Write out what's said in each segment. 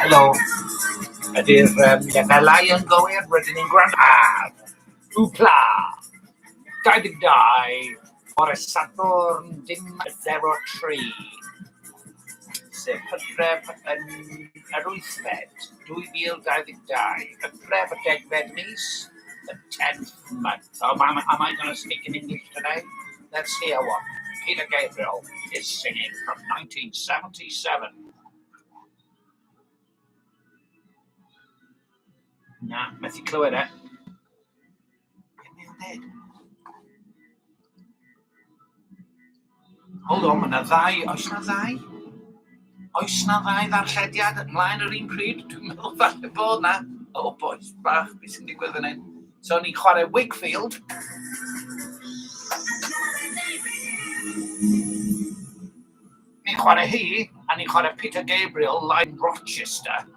Helo, ydy'r lefelau yn gywir, rydyn ni'n gwrando ar Wpla22 o'r Sadwrn 03 sef Hydref yn yr 8fed 2022, Hydref y 10fed mis, the 10th month. Am I going to speak in English today? Let's hear what Peter Gabriel is singing from 1977. Na, methu clywed e. Hold on, mae yna ddau. Oes na ddau? Oes na ddau ddarllediad ymlaen yr un pryd? Dwi'n meddwl falle bod na. O, boes bach, beth sy'n digwydd yn hyn? So, ni'n chwarae Wakefield. Ni'n chwarae hi, a ni'n chwarae Peter Gabriel, Line Rochester.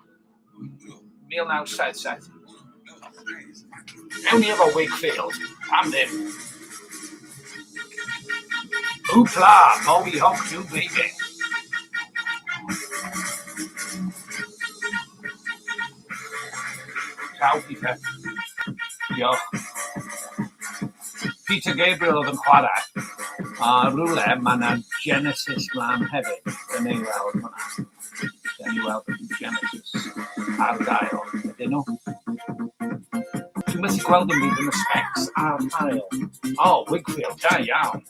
1977. Ewn ni efo Wakefield, am ddim. Wpla, Molly Hawk 2, baby. Ciao, Peter. Diolch. Peter Gabriel oedd yn chwarae. A rhywle, mae yna Genesis mlaen hefyd. Dyna ni weld hwnna. Dyna ni weld Genesis ar gael. Ydyn nhw? Dwi'n methu gweld yn byd yn y specs ar ail. O, Wakefield, da iawn.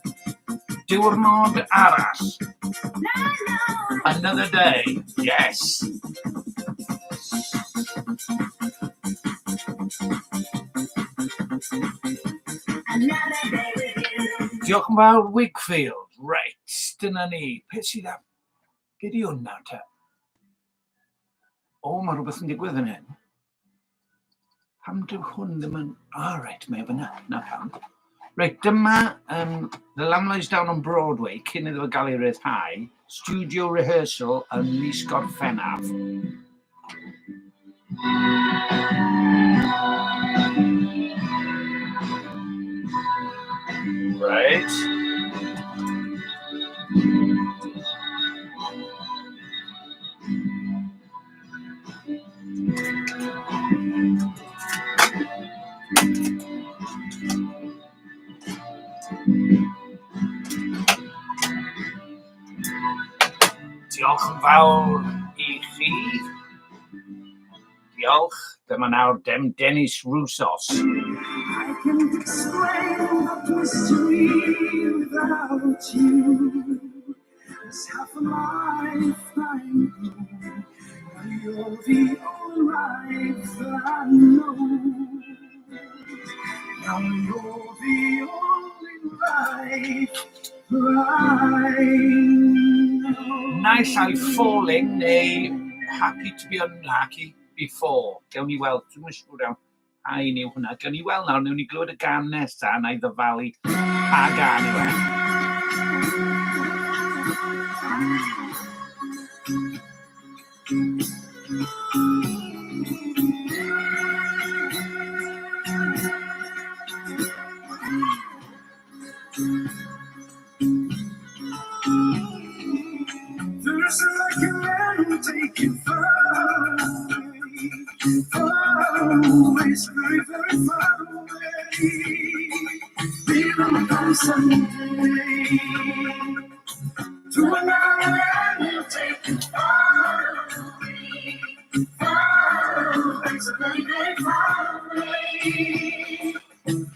Diwrnod arall. Another day, yes. Diolch yn fawr, Wakefield. Reit, dyna ni. Beth sydd am? Be di hwnna te? O, mae rhywbeth yn digwydd yn hyn. Pam dyw hwn ddim yn... reit, mae efo na pam. Reit, dyma The Lamb Lies Down on Broadway, cyn iddo gael ei ryddhau, studio rehearsal yn mis Gorffennaf. Right. Diolch yn fawr I chi. Diolch. Dyma nawr Dennis Roussos. I can explain that mystery without you. It's half a lifetime ago. And you're the only life that I know. Now you're the only life that I know. Nice I falling, neu happy to be unhappy before. Gawn ni weld, dwi'n siŵr iawn. A un yw hwnna. Gawn ni weld nawr, newn ni glywed y gan nesa, na I ddyfalu a gan yw e. There's like a man taking far away, very, very far away. Even on Sunday, to another land taking far away, very, very far away.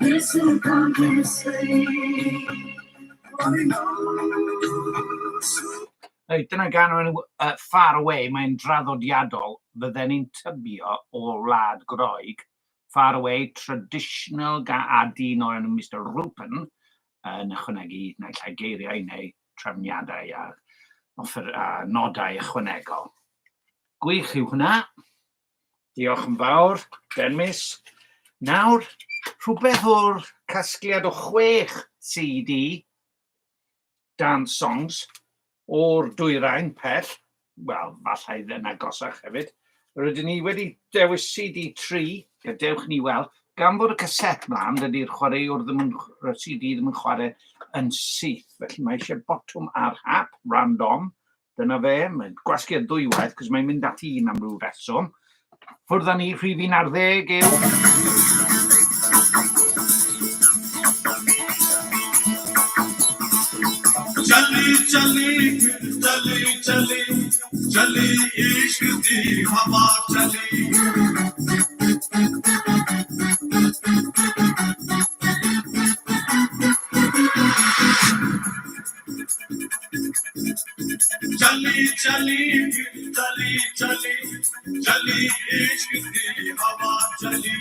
Listen, come and say, what he knows. Dyna gan o'n Far Away, mae'n draddodiadol, bydden ni'n tybio o Wlad Groeg. Far Away, traditional a dyn o'r Mr Rupin yn ychwanegu neu llai geiriau neu trefniadau a nodau ychwanegol. Gwych yw hwnna. Diolch yn fawr, Dennis. Nawr, rhywbeth o'r casgliad o 6 CD, dance songs, o'r dwyrain pell, wel, falle yn agosach hefyd. Rydyn ni wedi dewis CD3, gadewch ni weld, gan fod y caset mlaen, dydy'r chwaraewr CD ddim yn chwarae yn syth, felly mae eisiau botwm ar hap, random, Dyna fe, mae'n gwasgu'r dwywaith, cos mae'n mynd ati un am ryw reswm. Ffwrdd â ni, rhif 11 yw... चली चली चली चली चली इश्क की हवा चली चली चली चली चली चली इश्क की हवा चली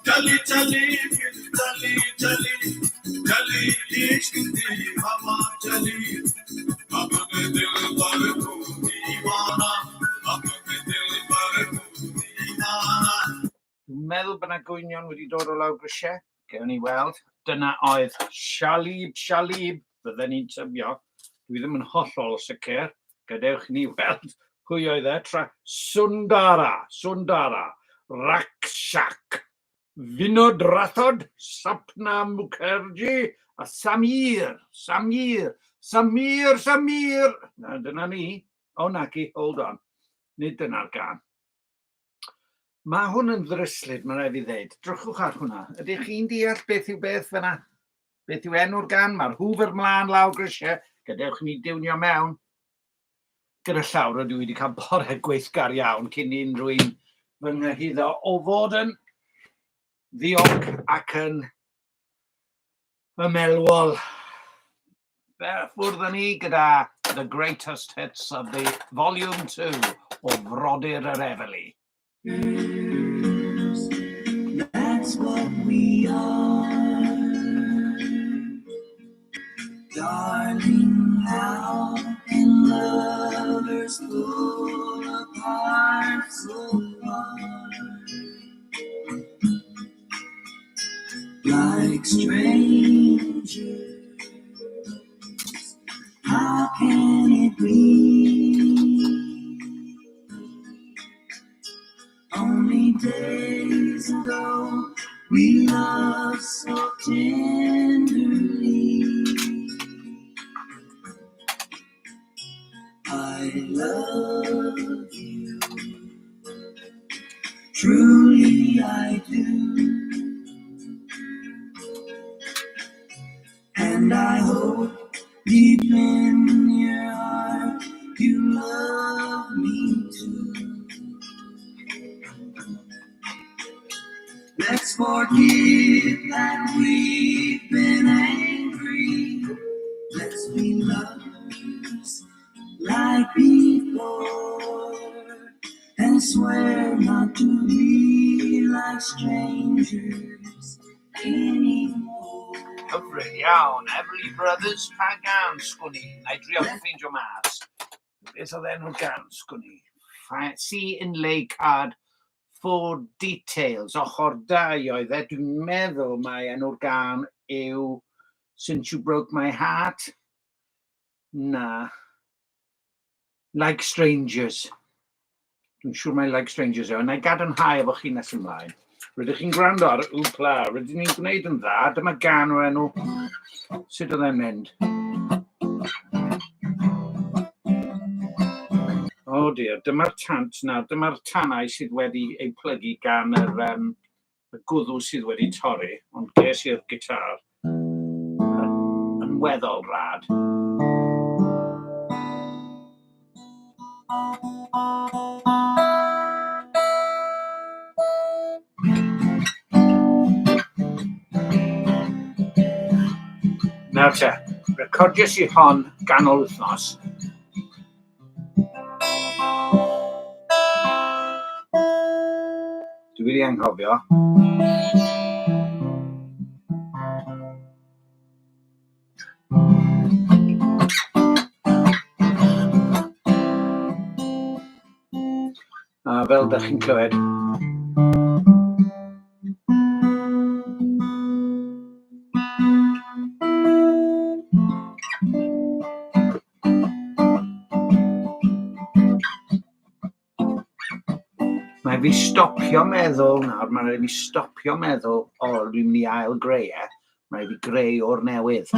चली चली चली चली चली इश्क की हवा चली अपने दिल पर तू दीवाना अपने दिल पर तू दीवाना. Dwi'n meddwl bod yna gwynion wedi dod o lawr grisiau. Gewn ni weld. Dyna oedd Shalib, bydden ni'n tybio. Dwi ddim yn hollol sicr. Gadewch ni weld pwy oedd e. Sundara, Rakshak, Vinod Rathod, Sapna Mukherjee, a Samir. Na, dyna ni. O, naci, hold on. Nid dyna'r gan. Mae hwn yn ddryslyd, mae'n rhaid i ddeud. Drychwch ar hwnna. Ydych chi'n deall beth yw beth fyna? Beth yw enw'r gan? Mae'r hwfer mlaen lawr grisiau. Gadewch ni diwnio mewn. Gyda llawr ydw i wedi cael bore gweithgar iawn cyn unrhyw un fy nghyhyddo o fod yn ddiog ac yn ymelwol. Ffwrdd â ni gyda The Greatest Hits of the Volume 2 o Frodyr yr Efeli. That's what we are, darling. How can lovers pull apart so hard, like strangers? How can it be? Only days ago we loved so tenderly. I love you, truly I do, and I hope deep in your heart you love me too. Let's forget that we've been angry. Let's be lovers like before, and swear not to be like strangers anymore. Hyfryd iawn, Everly Brothers pa gan sgwni. Na i drio ffeindio mas. Beth oedd enw'r gan sgwni? See inlay card for details. Ochr 2 oedd e. Dwi'n meddwl mae enw'r gan yw Since You Broke My Heart. Na. Like Strangers. Dwi'n siŵr mae Like Strangers yw. Na i gadarnhau efo chi nes ymlaen. Rydych chi'n gwrando ar Wpla. Rydych ni'n gwneud yn dda. Dyma gan o enw. Sut oedd e'n mynd? O dear, dyma'r tant nawr. Dyma'r tanau sydd wedi ei plygu gan y gwddw sydd wedi torri. Ond ges i'r gitar yn weddol rad. Nawr te, recordiais i hon ganol wythnos. Dwi wedi anghofio. A fel ydych chi'n clywed, mae fi stopio meddwl nawr, mae rhaid fi stopio meddwl, dwi'n mynd i ail greu e, mae rhaid fi greu o'r newydd.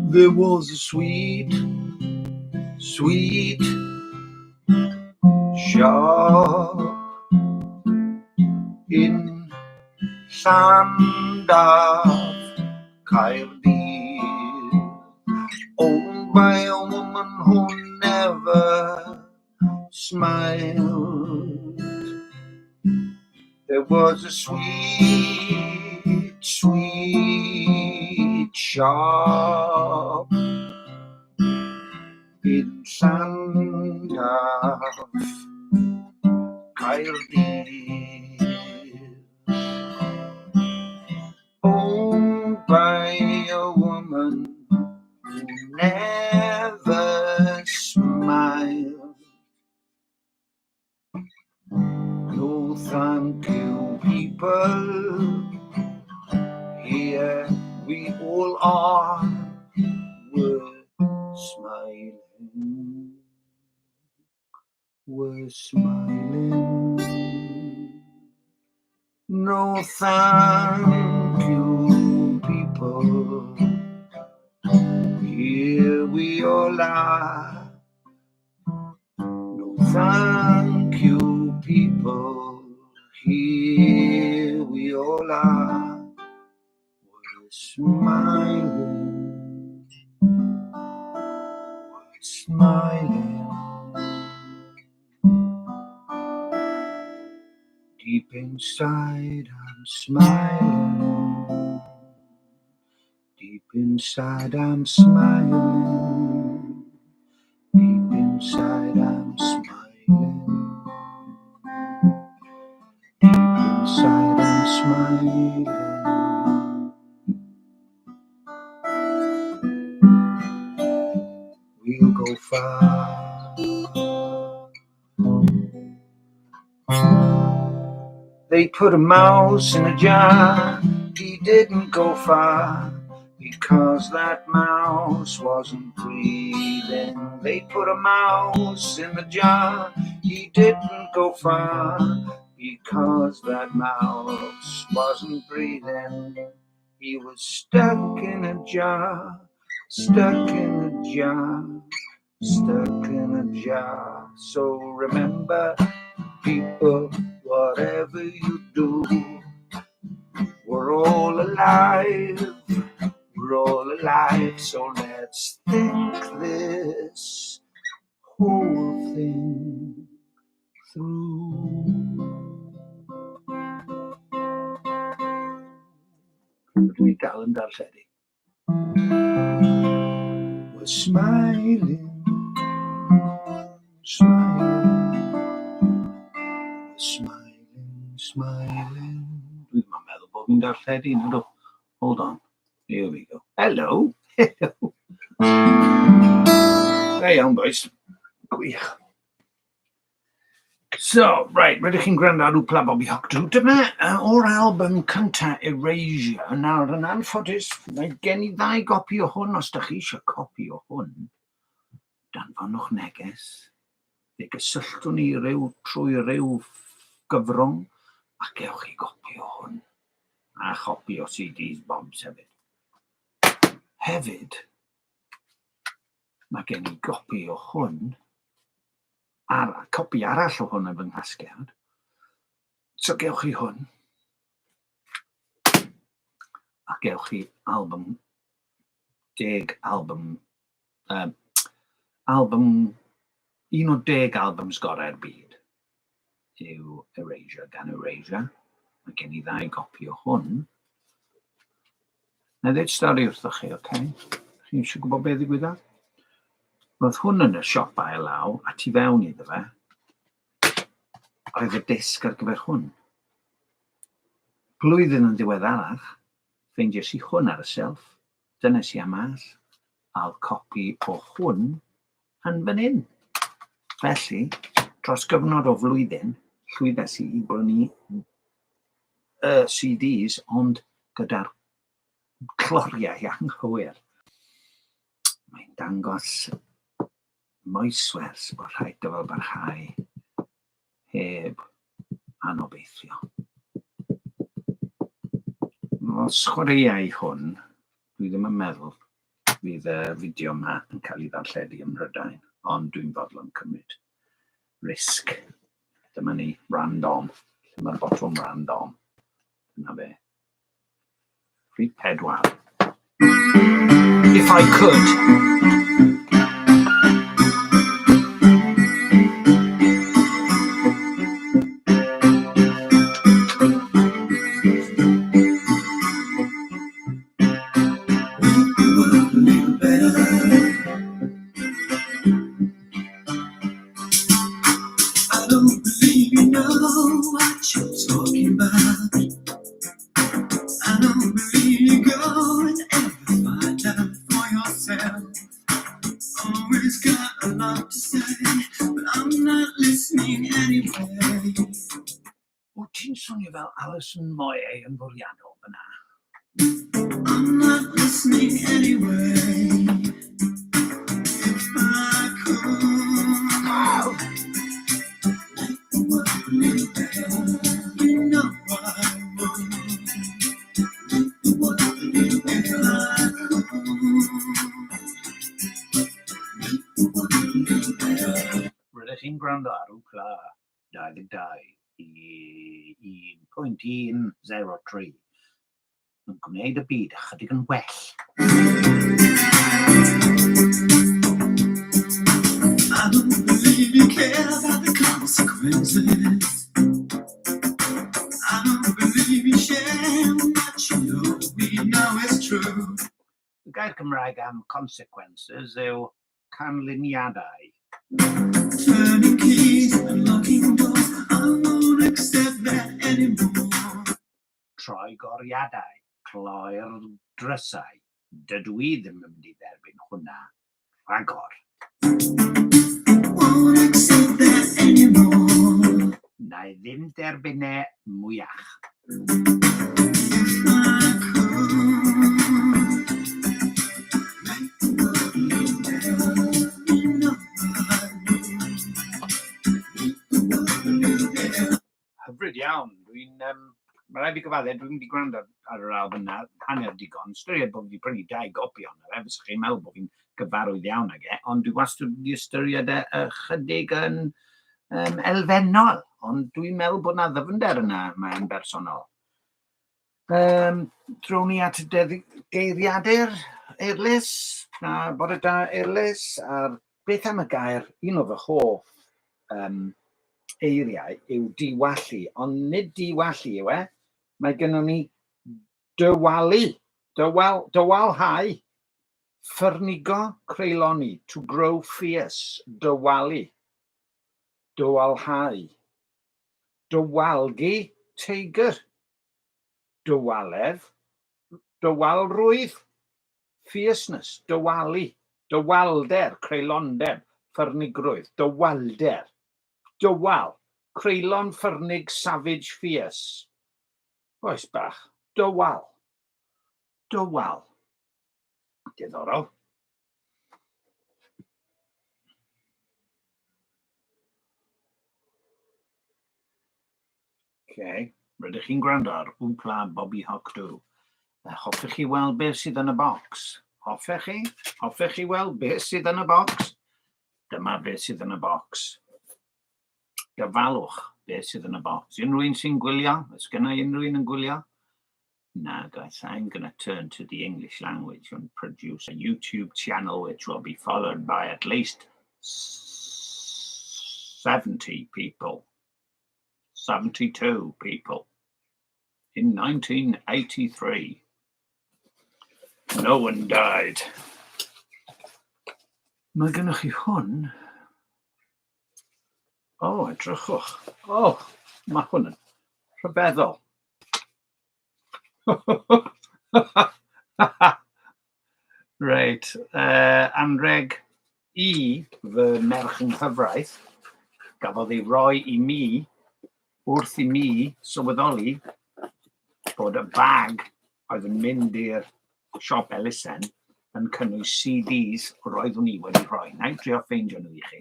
There was a sweet, sweet shop in Llandaf, Caerdydd, owned by a woman who never smiled. There was a sweet, sweet shop in Llandaf, Caerdydd, owned by a woman who never smiled. No thank you, people, here we all are, we're smiling, we're smiling. No thank you, people, here we all are. No thank you, people, here we all are. We're smiling, we're smiling. Deep inside I'm smiling. Deep inside I'm smiling. Deep inside I'm smiling. Deep inside I'm smiling. We'll go far. They put a mouse in a jar. He didn't go far because that mouse wasn't breathing. They put a mouse in the jar. He didn't go far because that mouse wasn't breathing. He was stuck in a jar, stuck in a jar, stuck in a jar. So remember, people, whatever you do, we're all alive, we're all alive. So let's think this whole thing through. Dwi dal yn darlledu. We're smiling, smiling, smiling, smiling. Dwi'n meddwl bod fi'n darlledu, nadw. Hold on. Here we go. Hello. Hello. Da iawn, boys. Gwych. So, right, rydych chi'n gwrando ar Wpla22.102. Dyma o'r album cynta Erasure. Nawr, yn anffodus, mae gen I 2 gopi o hwn. Os ydych chi eisiau copi o hwn, danfonwch neges. Fe gysylltwn ni trwy ryw gyfrwng a gewch chi gopi o hwn. A chopi o CDs bobs hefyd. Hefyd, mae gen I gopi o hwn, a copi arall o hwn yn fy nghasgiad. So gewch chi hwn. A gewch chi album, 10 album, album, 1 o 10 albums gorau'r byd yw Erasure gan Erasure. Mae gen I 2 gopi o hwn. Na ddweud stori wrthoch chi, okay? Chi eisiau gwybod beth ddigwyddodd? Roedd hwn yn y siop ail law, a tu fewn iddo fe, oedd y disg ar gyfer hwn. Blwyddyn yn ddiweddarach, ffeindiais I hwn ar y self, dynes I am mas, a oedd copi o hwn yn fan hyn. Felly, dros gyfnod o flwyddyn, llwyddes I brynu CDs, ond gyda'r cloriau anghywir. Mae'n dangos moeswers bod rhaid o fel barhau heb anobeithio. Os chwaraeau hwn, dwi ddim yn meddwl fydd y fideo yma yn cael ei ddarlledu ym Mhrydain, ond dwi'n fodlon cymryd risg. Dyma ni, random. Dyma'r botwm random. Dyna fe. Rhif 4. If I could. I don't believe you know what you're talking about. I don't believe you go and ever find out for yourself. Always got a lot to say, but I'm not listening anyway. Wyt ti'n swnio fel Alison Moye yn fwriadol fyna? I'm not listening anyway. If I could, make the world a little better, you know I would. Make the world a little better. I could. Make the world a little better. Rydych chi'n gwrando ar Wpla 22.103 yn gwneud y byd ychydig yn well. I don't believe you care about the consequences. I don't believe you share what you know. We know it's true. Y gair Cymraeg am consequences yw canlyniadau. Turning keys and locking doors. I won't accept that anymore. Troigoriadau, cloi'r drysau. Dydw I ddim yn mynd I dderbyn hwnna. Rhagor. Won't accept that anymore. Na I ddim derbynau mwyach. If I could, make the world a little better, you know I would. Make the world a little better. Hyfryd iawn. Mae rhaid fi gyfadde, dwi'n mynd I gwrando ar yr album yna, hanner digon. Ystyried bod fi wedi prynu 2 gopi ond fe, fysach chi'n meddwl bod fi'n gyfarwydd iawn ag ond dwi wastad wedi ystyried chydig yn elfennol, ond dwi'n meddwl bod na ddyfnder yna mae'n bersonol. Drown ni at y geiriadur eirlys, na bore da eirlys, a'r beth am y gair, un o fy hoff eiriau yw diwallu, ond nid diwallu yw mae gennym ni dywalu, dywalhau, ffyrnigo, creuloni, to grow fierce, dywalu, dywalhau, dywalgu, teigr, dywaledd, dywalrwydd, fierceness, dywalu, dywalder, creulondeb, ffyrnigrwydd, dywalder, dywal, creulon, ffyrnig, savage, fierce. Oes bach, dywal, dywal. Diddorol. Rydych chi'n gwrando ar Wpla Bobby Hoc 2. Hoffech chi weld beth sydd yn y bocs? Hoffech chi? Hoffech chi weld beth sydd yn y bocs? Dyma beth sydd yn y bocs. Gyfalwch beth sydd yn y bocs. Unrhyw un sy'n gwylio? Oes gynna unrhyw un yn gwylio? No, guys, I'm going to turn to the English language and produce a YouTube channel which will be followed by at least 70 people. 72 people. In 1983. No one died. Mae gennych chi hwn. Edrychwch. Mae hwn yn rhyfeddol. Reit, anreg I fy merch yng nghyfraith gafodd ei roi I mi wrth I mi sylweddoli bod y bag oedd yn mynd i'r siop elusen yn cynnwys CDs roeddwn I wedi rhoi. Na I trio ffeindio nhw I chi.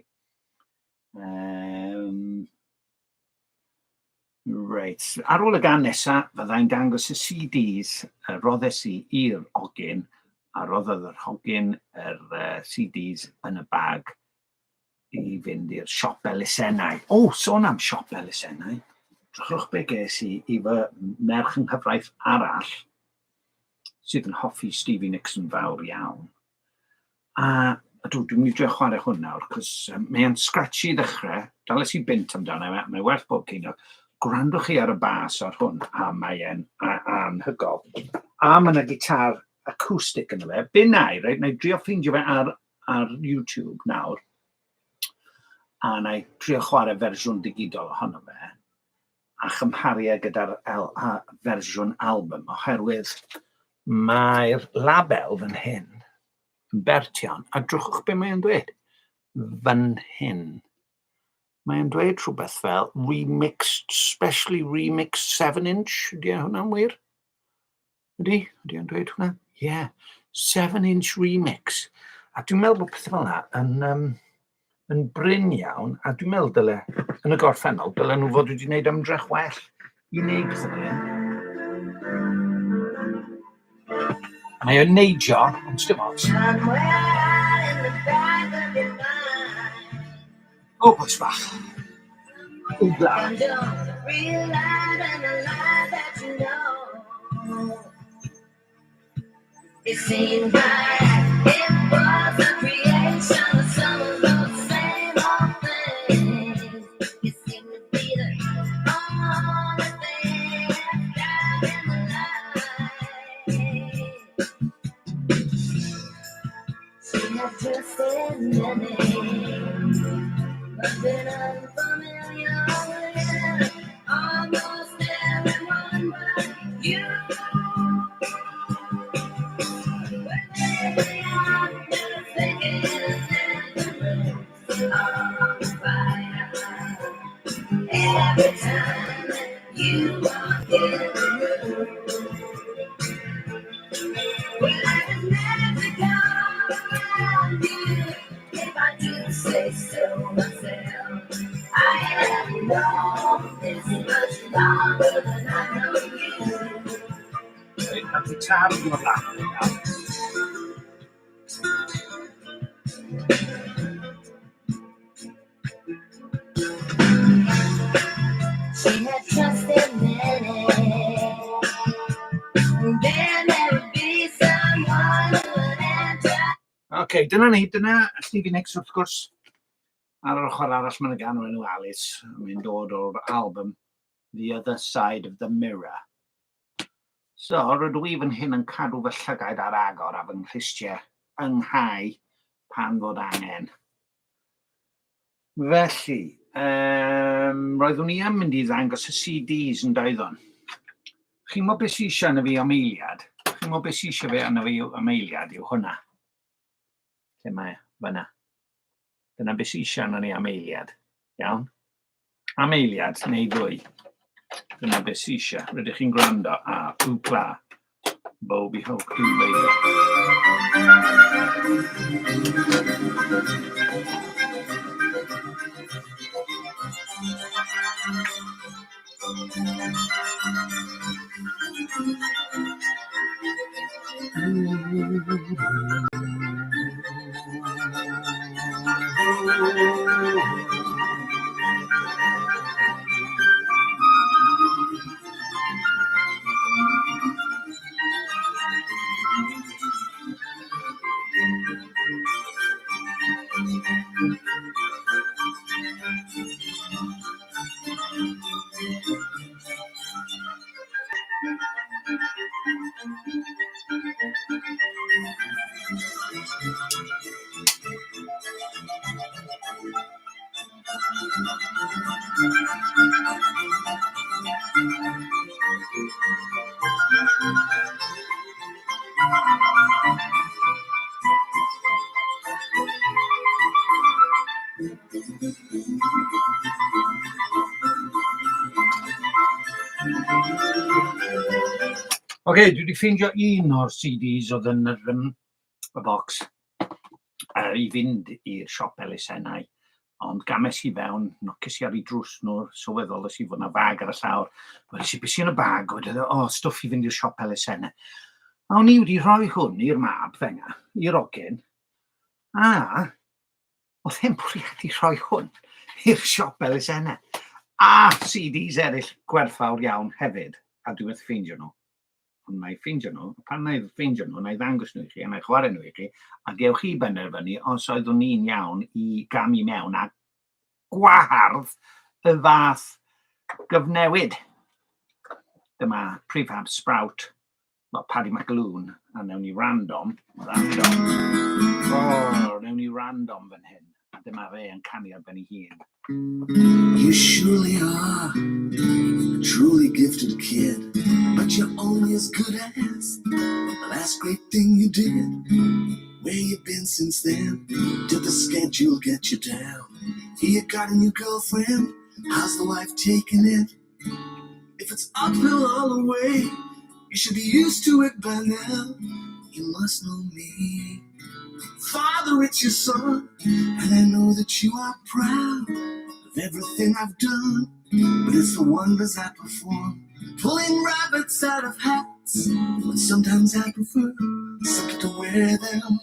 Reit, ar ôl y gan nesaf, fyddai'n dangos y CDs roddes I i'r ogyn a roddodd yr hogyn yr CDs yn y bag I fynd i'r siop elusennau. O, sôn am siop elusennau. Drychwch be ges I fy merch yng nghyfraith arall sydd yn hoffi Stevie Nicks yn fawr iawn. A dwi'n mynd I drio chwarae hwn nawr, cos mae'n scratchy I ddechrau, dalais I bint amdano, mae'n werth bob cyn. Gwrandwch chi ar y bas ar hwn, a mae'n anhygol. A mae yna gitar acoustic yn fe. Binnau, right? Na I drio ffeindio fe ar YouTube nawr. A na I drio chwarae fersiwn digidol ohono fe. A chymharu gyda'r fersiwn album, oherwydd mae'r label fan hyn yn bertian. A drwchwch be mae'n dweud. Fan hyn. Mae'n dweud rhywbeth fel remixed, specially remixed 7-inch. Ydy hwnna'n wir? Ydy? Ydy o'n dweud hwnna? Yeah. 7-inch remix. A dwi'n meddwl bod pethau fel yna yn bryn iawn, a dwi'n meddwl dyle, yn y gorffennol, dyle nhw fod wedi gwneud ymdrech well I wneud pethau fel hyn. Mae o'n neidio, ond dim ots. O, bwys bach. Wpla. It seems like it was a creation of some of those same old things. It seemed to be the only thing that in my life. She had just said my name, but been unfamiliar with almost everyone but you. Every time you walk in the room, well, I just never come around you. If I do say so myself, I have known this much longer than I know you. Every time you walk in the room. She had trusted many, then there would be someone who would enter. Okay, dyna Stevie Nicks wrth gwrs. Ar yr ochr arall mae'n ganol enw Alice. Mae'n dod o'r album The Other Side of the Mirror. So, rydw I fan hyn yn cadw fy llygaid ar agor a fy nghristiau ynghau pan fod angen. Felly, roeddwn I yn mynd I ddangos y CDs yn doeddwn. Chi'n mo beth sy'n eisiau yna fi am eiliad? Chi'n mo beth sy'n eisiau fe yna fi am eiliad yw hwnna? Lle mae fyna? Dyna beth sy'n eisiau yna ni am eiliad. Iawn? Am eiliad, neu ddwy. Dyna beth sy'n eisiau. Rydych chi'n gwrando a Wpla. Bobby Hoke baby. Okay, dwi wedi ffeindio un o'r CDs oedd yn y bocs I fynd i'r siop elusennau, ond games I fewn, noces I ar ei drws nhw, sylweddol ys I fod yna bag ar y llawr. Wedys I beth sy'n y bag, wedyn stwff I fynd i'r siop elusennau. A o'n i wedi rhoi hwn i'r mab fenga, i'r ogyn, a oedd e'n bwriadu rhoi hwn i'r siop elusennau. A CDs eraill gwerthfawr iawn hefyd, a dwi wedi ffeindio nhw. Ond na i ffeindio nhw, pan na i ffeindio nhw, na i ddangos nhw i chi, a na i chwarae nhw i chi, a gewch chi benderfynu os oeddwn ni'n iawn i gamu mewn a gwahardd y fath gyfnewid. Dyma prefab sprout, Paddy McAloon, a newn ni random. Newn ni random fan hyn, a dyma fe yn canu ar ben ei hun. You surely are a truly gifted kid, but you're only as good as the last great thing you did. Where you been since then? Did the schedule get you down? You got a new girlfriend? How's the wife taking it? If it's uphill all the way, you should be used to it by now. You must know me. Father, it's your son, and I know that you are proud of everything I've done, but it's the wonders I perform, pulling rabbits out of hats, but sometimes I prefer simply to wear them.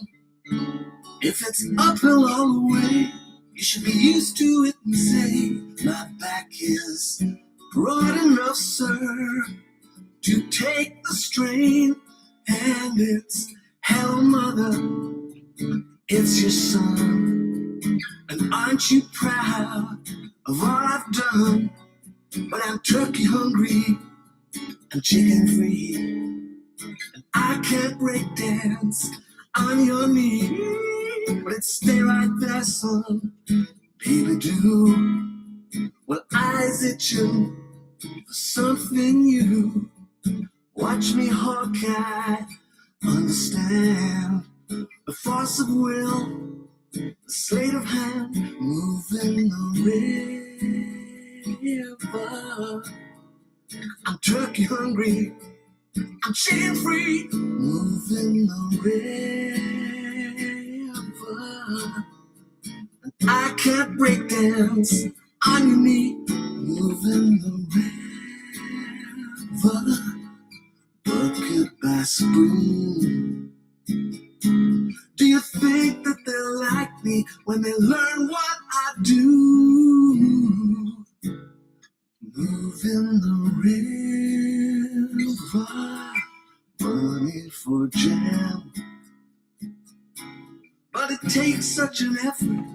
If it's uphill all the way, you should be used to it and say, my back is broad enough, sir, to take the strain, and it's hell, mother, it's your son, and aren't you proud of all I've done? But I'm turkey hungry, I'm chicken free, and I can't break dance on your knee, but it's stay right there, son, baby do. Well, eyes itching for something new. Watch me, Hawkeye, understand the force of will, the sleight of hand, moving the river. I'm turkey hungry, I'm chicken free, moving the river. And I can't break dance on your knee, moving the river. Bucket by spoon. Do you think that they'll like me when they learn what I do? Moving the river, money for jam. But it takes such an effort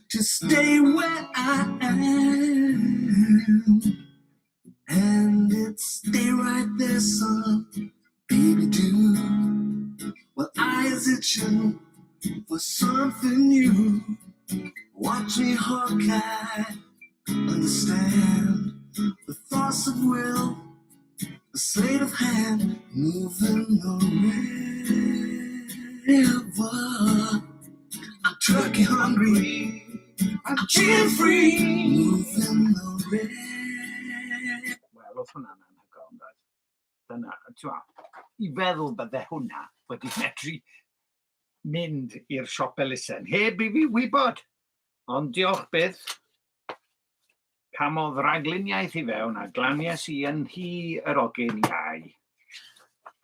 to stay where I am. And it's stay right there, son, baby do. Well, eyes itching for something new. Watch me, Hawkeye, understand the force of will, the sleight of hand, moving the river. I'm turkey hungry, I'm chicken free, moving the river. Wel, oedd hwnna'n anhygoel, yndoedd? Dyna, i feddwl bydde hwnna wedi medru mynd i'r siop elusen heb i fi wybod. Ond diolch byth. Camodd ragluniaeth i fewn a glanies i yn hi yr ogyn iau.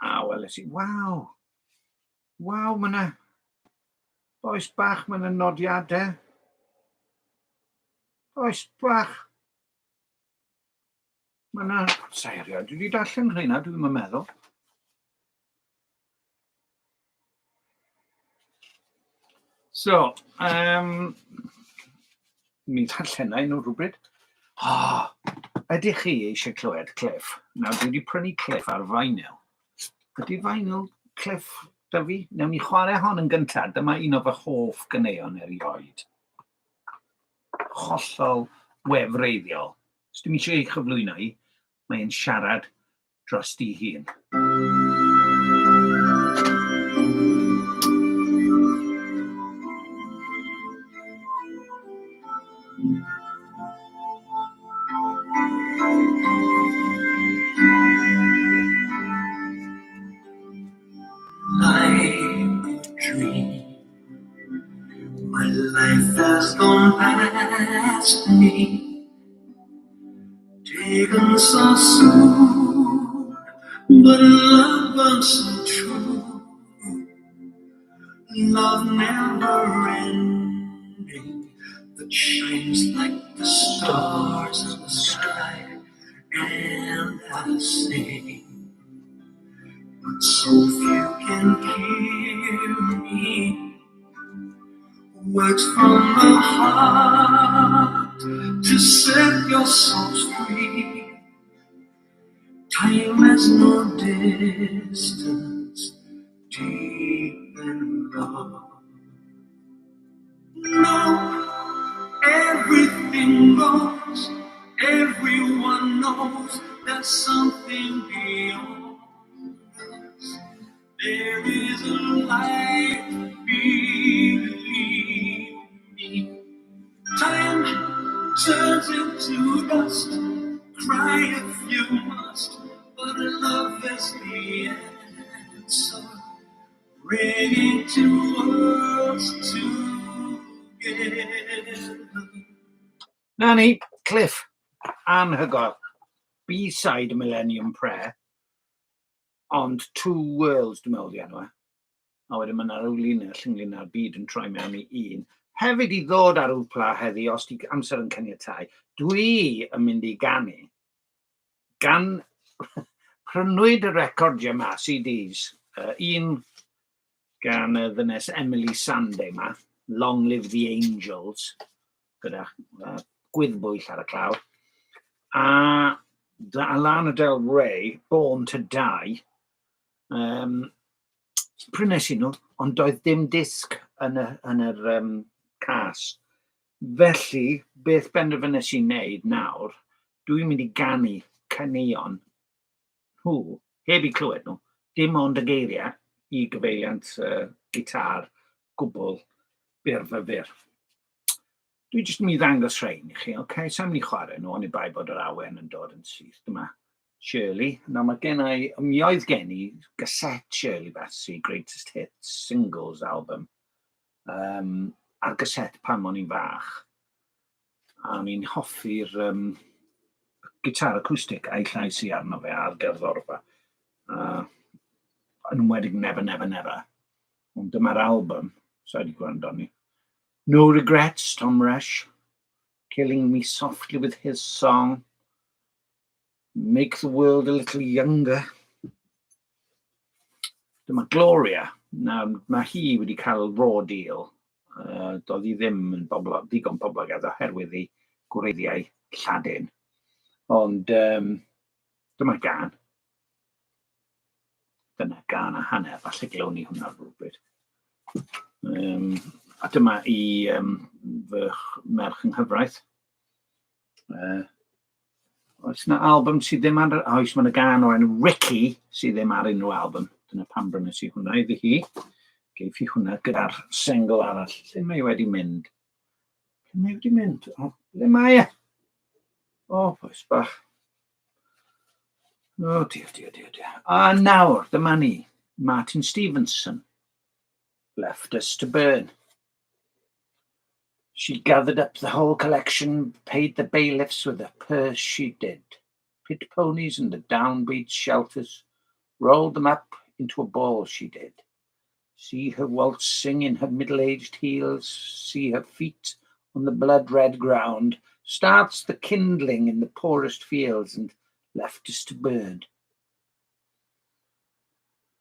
A weles i, waw, mae yna oes bach, mae yna nodiadau. Oes bach. Mae yna seirio, dwi wedi darllen rheina, dwi'n meddwl. So, mi ddarllen nhw rhywbryd. Ydych chi eisiau clywed Cliff? Nawr, dwi wedi prynu Cliff ar vinyl. Ydy vinyl Cliff da fi? Newn ni chwarae hon yn gyntaf. Dyma un o fy hoff ganeuon erioed. Hollol wefreiddiol. Os dwi'n eisiau ei chyflwyno hi, mae'n siarad dros di hun. My life has gone past me, taken so soon, but love was so true. love never ending, that shines like the stars in the sky, and I sing, but so few can hear me. Words from the heart to set your souls free. Time has no distance, deep in love. No, everything goes, everyone knows there's something beyond us. There is a light, believe me. Time turns into dust, cry if you must, but love is the answer, ready to us together. Nanny, Cliff, anhygoel, B-side Millennium Prayer, ond Two Worlds, dwi'n meddwl di enw e. A wedyn mae yna ryw linell ynglyn â'r byd yn troi mewn i un. Hefyd i ddod ar Wpla heddi, os di amser yn caniatáu, dwi yn mynd i ganu gan prynwyd y recordiau yma, CDs. Un gan y ddynes Emily Sande yma, Long Live the Angels, gyda gwyddbwyll ar y clawr. A Lana Del Rey, Born to Die. Prynes i nhw, ond doedd dim disc yn yr cas. Felly, beth benderfynais i wneud nawr, dwi'n mynd i ganu caneuon nhw, heb i clywed nhw, dim ond y geiriau i gyfeiliant gitar gwbl byr. Dwi jyst yn mynd i ddangos rhain i chi, okay? Sa'n mynd i chwarae nhw, ond i bai bod yr awen yn dod yn syth. Dyma Shirley. Nawr mae gen i, mi oedd gen i gaset Shirley Bassey, Greatest Hits, Singles album, ar gaset pan o'n i'n fach. A mi'n hoffi'r gitar acoustic a'i llais i arno fe a'r gerddorfa. Yn ymwedig Never, Never, Never. Ond dyma'r album, so wedi gwrando ni. No Regrets, Tom Rush, Killing Me Softly with His Song, Make the World a Little Younger. Dyma Gloria. Nawr, mae hi wedi cael raw deal. Doedd hi ddim yn digon poblogaidd oherwydd ei gwreiddiau Lladin. Ond dyma gan. Dyna gan a hanner, falle glewn ni hwnna rhywbryd. A dyma i fy merch yng nghyfraith. Oes yna album sydd ddim ar... Oes, mae yna gan o enw Ricky sydd ddim ar unrhyw album. Dyna pam brynes i hwnna iddi hi. Geif i hwnna gyda'r single arall. Lle mae wedi mynd? Lle mae wedi mynd? O, ble mae e? O, boes bach. O, dear. A nawr, dyma ni. Martin Stevenson. Left Us to Burn. She gathered up the whole collection, paid the bailiffs with the purse she did. Pit ponies and the downbeat shelters, rolled them up into a ball she did. See her waltzing in her middle-aged heels, see her feet on the blood-red ground, starts the kindling in the poorest fields and left us to burn.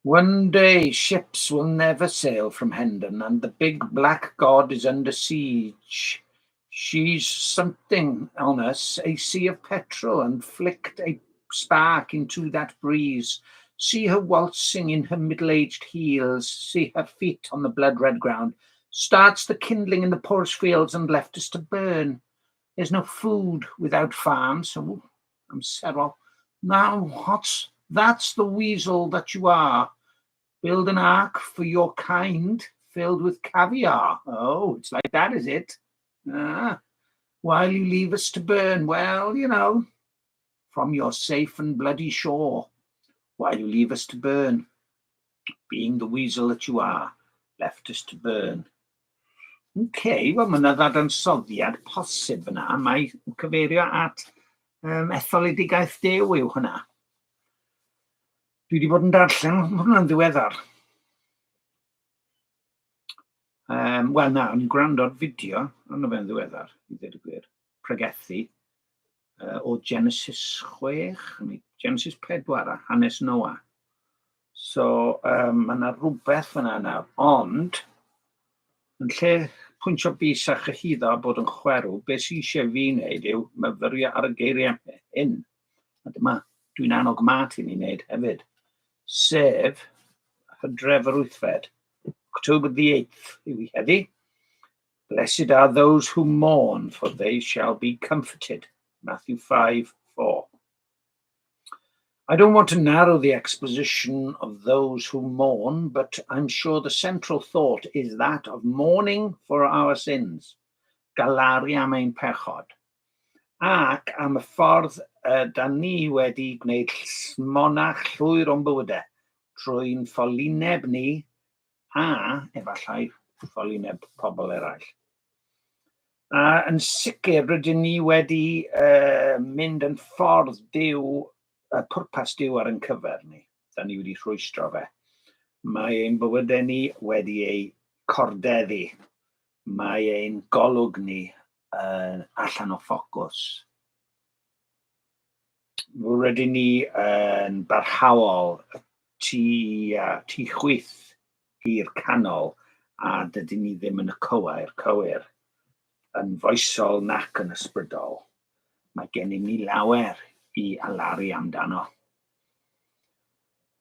One day ships will never sail from Hendon, and the big black god is under siege. She's something on us, a sea of petrol, and flicked a spark into that breeze. See her waltzing in her middle-aged heels, see her feet on the blood-red ground, starts the kindling in the poorest fields and left us to burn. There's no food without farms, so I'm several. Now, that's the weasel that you are. Build an ark for your kind, filled with caviar. Oh, it's like that, is it? While you leave us to burn, well, you know, from your safe and bloody shore. While you leave us to burn, being the weasel that you are, left us to burn. Okay, wel, mae yna ddadansoddiad posib yna. Mae cyfeirio at etholedigaeth Duw yw hwnna. Dwi wedi bod yn darllen hwnna'n ddiweddar. Wel na, o'n i'n gwrando'r fideo, ond fe'n ddiweddar, i ddweud y gwir, pregethu, o Genesis 6, Genesis 4 a hanes Noah. So, mae yna rhywbeth fyna nawr, ond yn lle pwyntio bys a chyhyddo bod yn chwerw, beth sy'n eisiau fi wneud yw myfyrio ar y geiriau hyn. A dyma, dwi'n annog mat i ni wneud hefyd, sef Hydref yr 8fed, October the 8th, yw hi heddi. Blessed are those who mourn, for they shall be comforted. Matthew 5:4. I don't want to narrow the exposition of those who mourn, but I'm sure the central thought is that of mourning for our sins, galaru am ein pechod, ac am y ffordd da ni wedi gwneud smonach llwyr o'n bywydau, trwy'n ffolineb ni a efallai ffolineb pobl eraill. Yn sicr, rydyn ni wedi mynd yn ffordd Duw, pwrpas Duw ar ein cyfer ni. Da ni wedi rhwystro fe. Mae ein bywydau ni wedi ei cordeddu. Mae ein golwg ni allan o ffocws. Rydyn ni yn barhaol tu chwith i'r canol, a dydyn ni ddim yn y cywir, yn foesol nac yn ysbrydol. Mae gennym ni lawer i alaru amdano.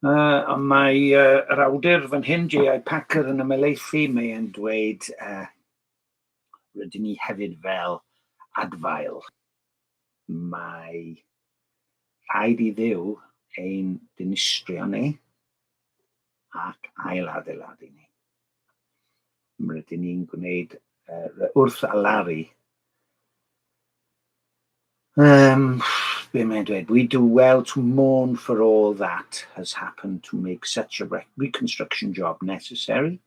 Mae yr awdur fan hyn, J.I. Packer, yn ymelaethu, mae e'n dweud rydyn ni hefyd fel adfail. Mae rhaid i Dduw ein dinistrio ni ac ailadeiladu ni. Rydyn ni'n gwneud wrth alaru. We do well to mourn for all that has happened to make such a reconstruction job necessary.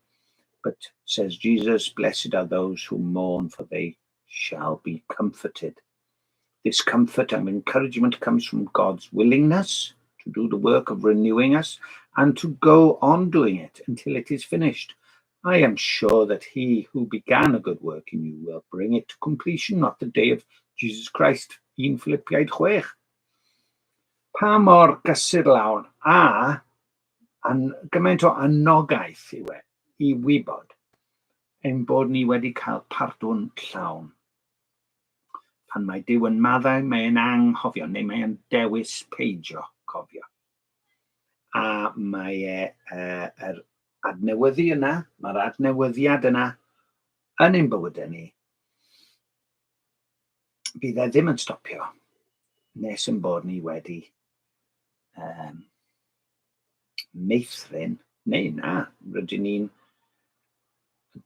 But, says Jesus, blessed are those who mourn, for they shall be comforted. This comfort and encouragement comes from God's willingness to do the work of renewing us and to go on doing it until it is finished. I am sure that he who began a good work in you will bring it to completion, not the day of Jesus Christ. Wpla22.102. Pa mor gysur lawr a gymaint o anogaeth yw i wybod ein bod ni wedi cael pardwn llawn. Pan mae Duw yn maddau, mae'n anghofio, neu mae'n dewis peidio cofio. A mae yr adnewyddu yna, mae'r adnewyddiad yna yn ein bywydau ni. Bydd e ddim yn stopio nes yn bod ni wedi meithrin, neu na, rydyn ni'n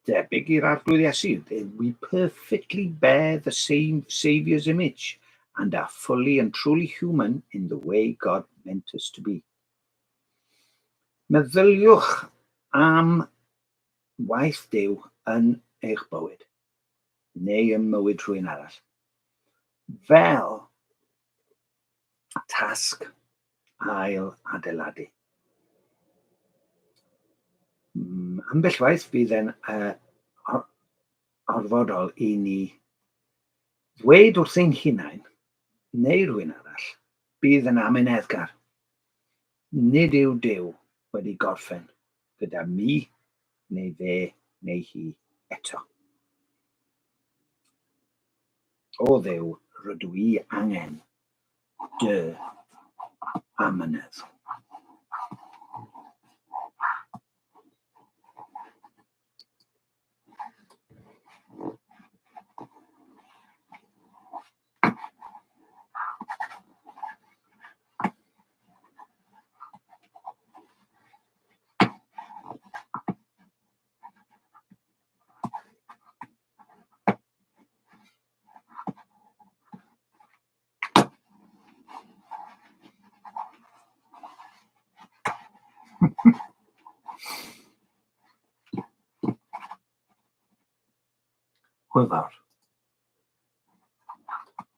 debyg i'r arglwydd Iesu. We perfectly bear the same Saviour's image and are fully and truly human in the way God meant us to be. Meddyliwch am waith Duw yn eich bywyd, neu yn mywyd rhywun arall, fel tasg ail adeiladu. Ambell waith bydd e'n orfodol i ni ddweud wrth ein hunain, neu rhywun arall, bydd yn amyneddgar. Nid yw Duw wedi gorffen gyda mi, neu fe, neu hi eto. O Dduw, rydw i angen dy amynedd. Hwyl fawr.